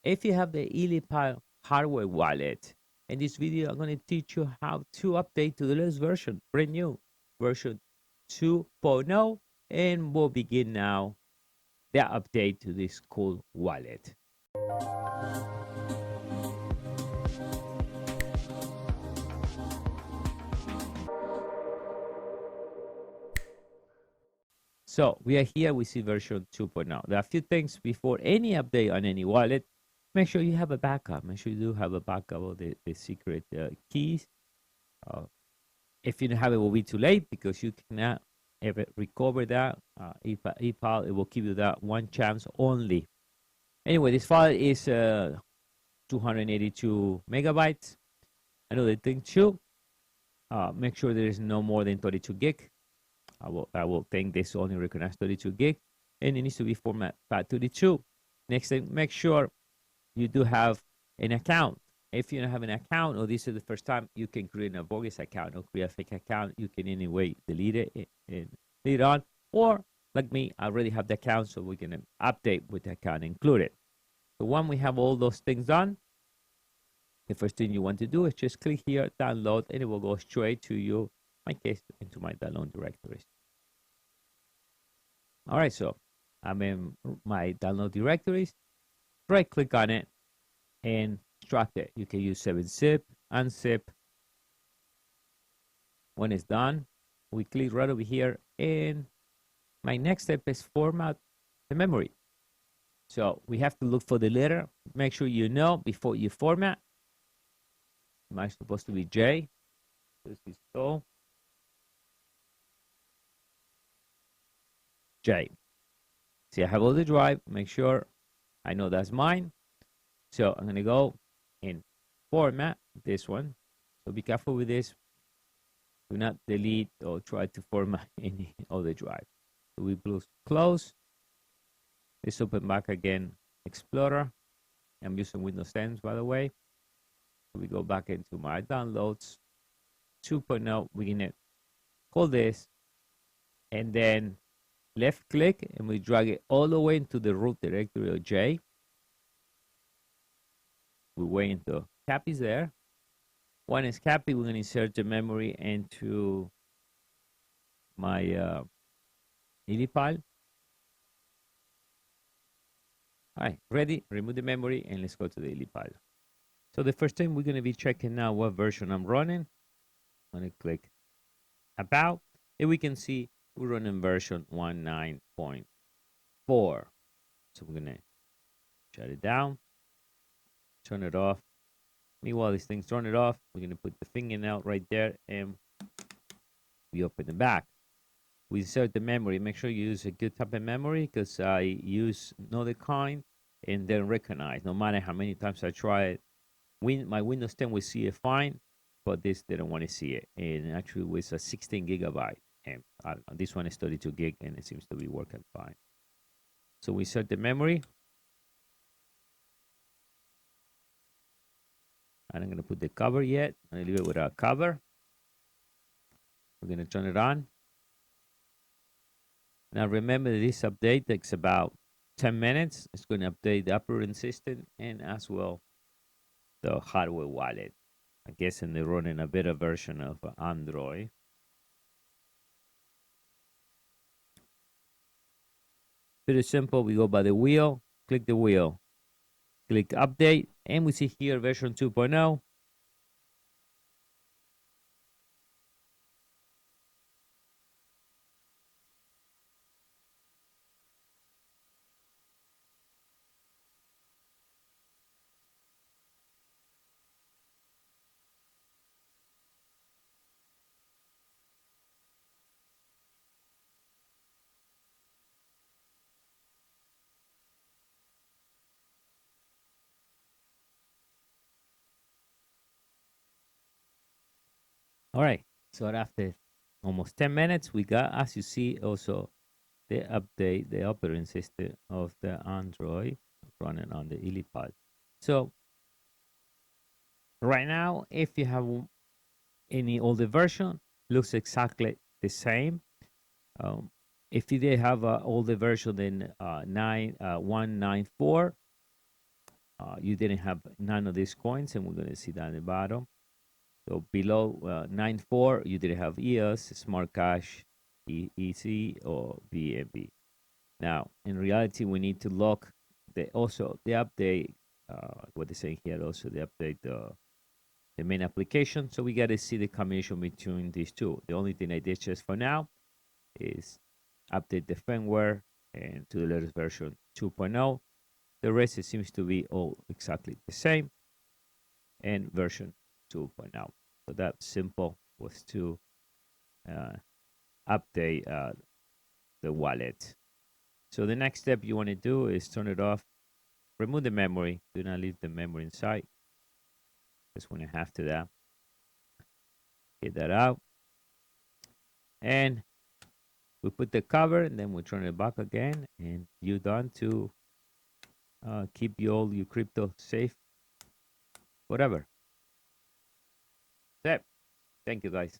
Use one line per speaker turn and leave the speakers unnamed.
if you have the ELLIPAL hardware wallet, in this video, I'm going to teach you how to update to the latest version, brand new version 2.0, and we'll begin now the update to this cool wallet. So we are here, we see version 2.0. There are a few things before any update on any wallet. Make sure you have a backup. Make sure you do have a backup of the secret keys. If you don't have it, it will be too late because you cannot ever recover that. ELLIPAL, it will give you that one chance only. Anyway, this file is 282 megabytes. Another thing too, make sure there is no more than 32 gig. I will think this only recognize 32 gig, and it needs to be format FAT32. Next thing, make sure you do have an account. If you don't have an account, or this is the first time, you can create a bogus account or create a fake account. You can anyway delete it and leave it on, or like me, I already have the account, so we can update with the account included. So when we have all those things done, the first thing you want to do is just click here, download, and it will go straight to you, my case, into my download directories. All right, so I'm in my download directories. Right click on it and extract it. You can use 7-zip, unzip. When it's done, we click right over here, and my next step is format the memory. So we have to look for the letter. Make sure you know before you format. Mine is supposed to be J. This is so. J. See, I have all the drive. Make sure I know that's mine. So I'm going to go and format this one. So be careful with this. Do not delete or try to format any other drive. So we close. Let's open back again Explorer. I'm using Windows 10, by the way. So we go back into my downloads 2.0. We're going to call this, and then left click, and we drag it all the way into the root directory of J. We wait until cap is there. When it's happy, we're going to insert the memory into my ELLIPAL. All right, ready? Remove the memory, and let's go to the ELLIPAL. So the first thing we're going to be checking now what version I'm running. I'm going to click About, and we can see we're running version 19.4. So we're going to shut it down, turn it off. Meanwhile, these things turn it off. We're going to put the fingernail right there, and we open it back. We insert the memory. Make sure you use a good type of memory, because I use another kind and then recognize. No matter how many times I try it, my Windows 10 will see it fine, but this didn't want to see it. And actually, it was a 16 gigabyte. And this one is 32 gig, and it seems to be working fine. So we insert the memory. And I'm going to put the cover yet. I'm going to leave it without cover. We're going to turn it on. Now remember, this update takes about 10 minutes. It's going to update the operating system and as well the hardware wallet. I guess they're running a beta version of Android. Pretty simple. We go by the wheel, click the wheel, click update, and we see here version 2.0. All right, so after almost 10 minutes, we got, as you see, also the update, the operating system of the Android running on the ELLIPAL. So right now, if you have any older version, looks exactly the same. If you did have an older version than 194, you didn't have none of these coins, and we're going to see that in the bottom. So below 9.4, you didn't have EOS, Smart Cash, EC, or BNB. Now, in reality, we need to lock the update. What they're saying here, also the update the main application. So we got to see the combination between these two. The only thing I did just for now is update the firmware and to the latest version 2.0. The rest it seems to be all exactly the same and version 2.0. So that simple was to uh, update the wallet. So the next step you want to do is turn it off, remove the memory, do not leave the memory inside. Just want to have to that. Get that out. And we put the cover and then we turn it back again and you're done to keep all your crypto safe, whatever. That's it. Thank you guys.